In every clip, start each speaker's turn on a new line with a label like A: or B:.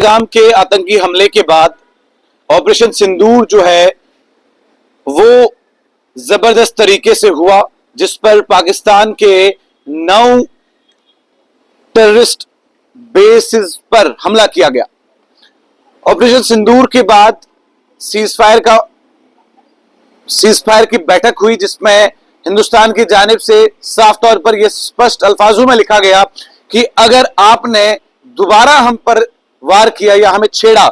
A: पहलगाम के आतंकी हमले के बाद ऑपरेशन सिंदूर जो है वो जबरदस्त तरीके से हुआ, जिस पर पाकिस्तान के 9 टेररिस्ट बेसिस पर हमला किया गया। ऑपरेशन सिंदूर के बाद सीजफायर की बैठक हुई, जिसमें हिंदुस्तान की जानिब से साफ तौर पर यह स्पष्ट अल्फाजों में लिखा गया कि अगर आपने दोबारा हम पर वार किया या हमें छेड़ा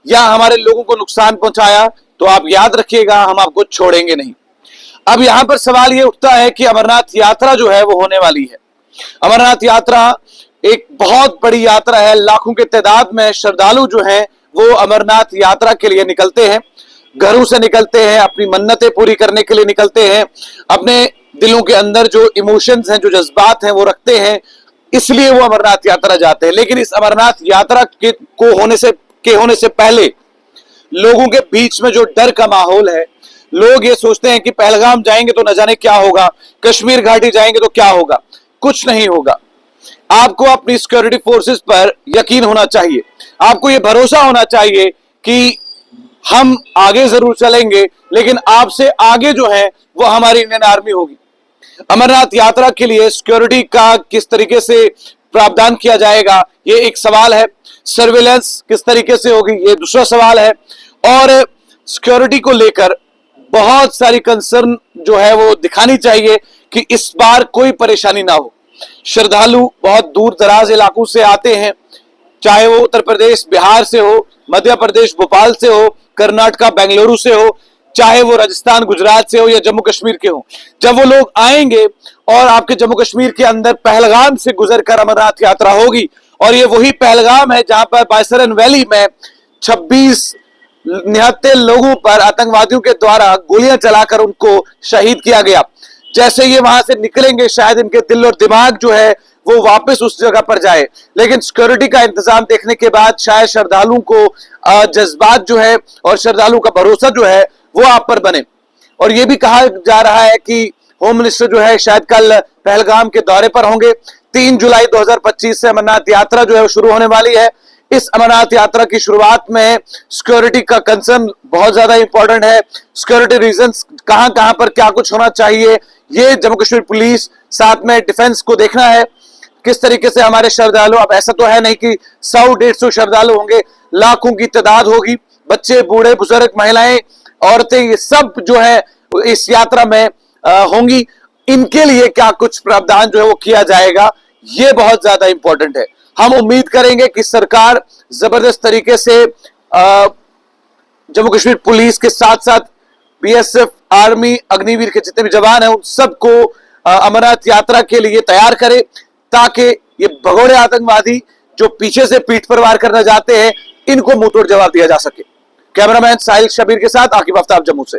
A: या हमारे लोगों को नुकसान पहुंचाया तो आप याद रखिएगा, हम आपको छोड़ेंगे नहीं। अब यहां पर सवाल यह उठता है कि अमरनाथ यात्रा जो है वो होने वाली है। अमरनाथ यात्रा एक बहुत बड़ी यात्रा है। लाखों के तादाद में श्रद्धालु जो हैं वो अमरनाथ यात्रा के लिए निकलते हैं, घरों से निकलते हैं, अपनी मन्नतें पूरी करने के लिए निकलते हैं, अपने दिलों के अंदर जो इमोशंस हैं, जो जज्बात हैं वो रखते हैं, इसलिए वो अमरनाथ यात्रा जाते हैं। लेकिन इस अमरनाथ यात्रा के होने से पहले लोगों के बीच में जो डर का माहौल है, लोग ये सोचते हैं कि पहलगाम जाएंगे तो न जाने क्या होगा, कश्मीर घाटी जाएंगे तो क्या होगा। कुछ नहीं होगा। आपको अपनी सिक्योरिटी फोर्सेस पर यकीन होना चाहिए, आपको यह भरोसा होना चाहिए कि हम आगे जरूर चलेंगे, लेकिन आपसे आगे जो है वो हमारी इंडियन आर्मी होगी। अमरनाथ यात्रा के लिए सिक्योरिटी का किस तरीके से प्रावधान किया जाएगा, ये एक सवाल है। सर्विलेंस किस तरीके से होगी, ये दूसरा सवाल है। और सिक्योरिटी को लेकर बहुत सारी कंसर्न जो है वो दिखानी चाहिए कि इस बार कोई परेशानी ना हो। श्रद्धालु बहुत दूर दराज इलाकों से आते हैं, चाहे वो उत्तर प्रदेश बिहार से हो, मध्य प्रदेश भोपाल से हो, कर्नाटका बेंगलुरु से हो, चाहे वो राजस्थान गुजरात से हो या जम्मू कश्मीर के हो। जब वो लोग आएंगे और आपके जम्मू कश्मीर के अंदर पहलगाम से गुजरकर अमरनाथ यात्रा होगी, और ये वही पहलगाम है जहां पर बायसरन वैली में 26 निहत्थे लोगों पर आतंकवादियों के द्वारा गोलियां चलाकर उनको शहीद किया गया। जैसे ये वहां से निकलेंगे, शायद इनके दिल और दिमाग जो है वो वापस उस जगह पर जाए। लेकिन सिक्योरिटी का इंतजाम देखने के बाद शायद श्रद्धालुओं को जज्बात जो है और श्रद्धालुओं का भरोसा जो है वो आप पर बने। और ये भी कहा जा रहा है कि होम मिनिस्टर जो है शायद कल पहलगाम के दौरे पर होंगे। 3 जुलाई 2025 से अमरनाथ यात्रा जो है वो शुरू होने वाली है। इस अमरनाथ यात्रा की शुरुआत में सिक्योरिटी का कंसर्न बहुत ज्यादा इंपॉर्टेंट है। सिक्योरिटी रीजंस कहां कहां पर क्या कुछ होना चाहिए, ये जम्मू कश्मीर पुलिस, साथ में डिफेंस को देखना है किस तरीके से हमारे श्रद्धालु। अब ऐसा तो है नहीं कि 100-150 श्रद्धालु होंगे, लाखों की तादाद होगी। बच्चे, बूढ़े, बुजुर्ग, महिलाएं, औरतें, ये सब जो है इस यात्रा में होंगी। इनके लिए क्या कुछ प्रावधान जो है वो किया जाएगा, ये बहुत ज्यादा इंपॉर्टेंट है। हम उम्मीद करेंगे कि सरकार जबरदस्त तरीके से जम्मू कश्मीर पुलिस के साथ साथ बीएसएफ, आर्मी, अग्निवीर के जितने भी जवान हैं उन सबको अमरनाथ यात्रा के लिए तैयार करे, ताकि ये भगोड़े आतंकवादी जो पीछे से पीठ पर वार करना चाहते हैं, इनको मुंहतोड़ जवाब दिया जा सके। कैमरामैन साहिल शबीर के साथ आकिब आफ्ताब, जम्मू से।